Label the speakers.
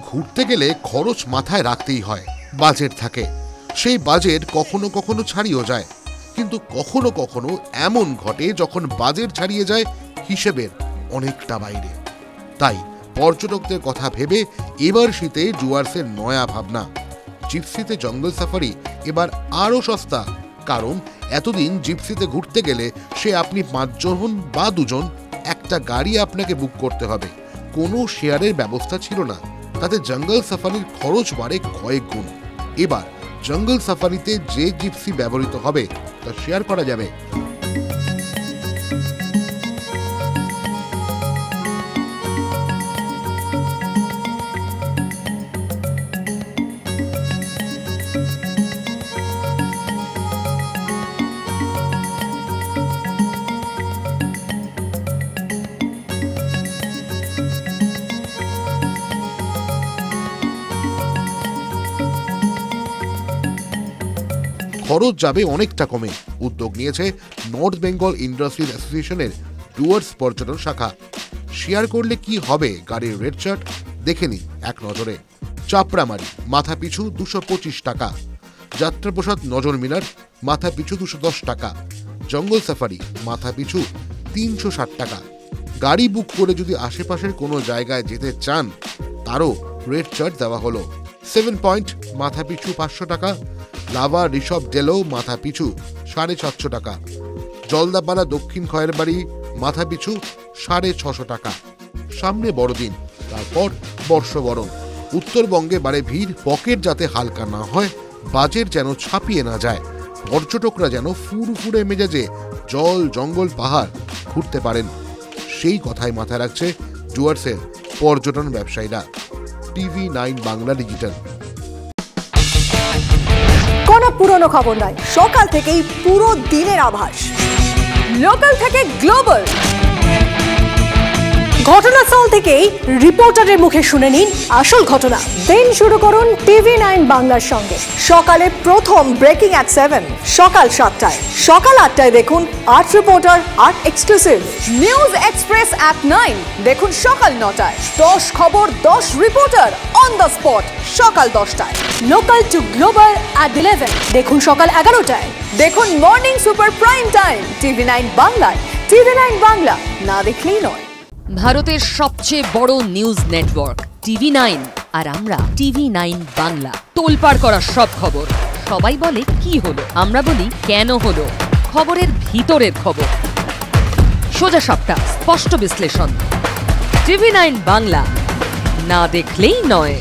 Speaker 1: ঘুরতে গেলে খরচ মাথায় রাখতেই হয়, বাজেট থাকে। সেই বাজেট কখনো কখনো ছাড়িয়েও যায়, কিন্তু কখনো কখনো এমন ঘটে যখন বাজেট ছাড়িয়ে যায় হিসেবের অনেকটা বাইরে। তাই পর্যটকদের কথা ভেবে এবার শীতে ডুয়ার্সের নয়া ভাবনা। জিপসিতে জঙ্গল সাফারি এবার আরও সস্তা, কারণ এতদিন জিপসিতে ঘুরতে গেলে সে আপনি 5 জন বা 2 জন একটা গাড়ি আপনাকে বুক করতে হবে, কোনো শেয়ারের ব্যবস্থা ছিল না। তাতে জঙ্গল সাফারির খরচ বাড়ে কয়েক গুণ। এবার জঙ্গল সাফারিতে যে জিপসি ব্যবহৃত হবে তা শেয়ার করা যাবে। খরচ যাবে অনেকটা কমে। উদ্যোগ নিয়েছে নর্থ বেঙ্গল ইন্ডাস্ট্রিজ অ্যাসোসিয়েশনের ডুয়ার্স পর্যটন শাখা। শেয়ার করলে কি হবে গাড়ির রেট চার্ট দেখে নিন এক নজরে। চাপড়ামারি মাথা পিছু 225 টাকা, যাত্রাপ্রসাদ নজর মিনার মাথা পিছু 210 টাকা, জঙ্গল সাফারি মাথা পিছু 360 টাকা। গাড়ি বুক করে যদি আশেপাশের কোনো জায়গায় যেতে চান তারও রেট চার্ট দেওয়া হলো। 7 পয়েন্ট মাথা পিছু 500 টাকা, লাভা ঋষভ ডেলো মাথা পিছু 750 টাকা, জলদাপাড়া দক্ষিণ খয়ের বাড়ি মাথা পিছু 650 টাকা। সামনে বড়দিন, তারপর বর্ষবরণ। উত্তরবঙ্গে বাড়ে ভিড়, পকেট যাতে হালকা না হয়, বাজেট যেন ছাপিয়ে না যায়, পর্যটকরা যেন ফুরফুরে মেজাজে জল জঙ্গল পাহাড় ঘুরতে পারেন, সেই কথাই মাথায় রাখছে ডুয়ার্সের পর্যটন ব্যবসায়ীরা। TV9 Bangla digital.
Speaker 2: কোনো পুরনো খবর নয়, সকাল থেকেই পুরো দিনের আভাস, লোকাল থেকে গ্লোবাল। ঘটনাস্থল থেকেই রিপোর্টারের মুখে শুনে নিন আসল ঘটনা। দিন শুরু করুন TV9 বাংলার সঙ্গে। সকালে প্রথম ব্রেকিং অ্যাট 7, সকাল 7টায়, সকাল 8টায় দেখুন art reporter, art exclusive. News express at 9 দেখুন সকাল 9টায়। 10 খবর 10 রিপোর্টার অন দ্য স্পট সকাল 10টায়। লোকাল টু গ্লোবাল অ্যাট 11 দেখুন সকাল 11টায়। দেখুন morning super prime time TV9 বাংলায়। TV9 বাংলা না দেখলেই নয়।
Speaker 3: ভারতের সবচেয়ে বড় নিউজ নেটওয়ার্ক TV9, আর আমরা TV9 বাংলা। তোলপাড় করা সব খবর, সবাই বলে কি হলো, আমরা বলি কেন হলো। খবরের ভিতরের খবর, সোজা সাপটা, স্পষ্ট বিশ্লেষণ। TV9 বাংলা না দেখলেই নয়।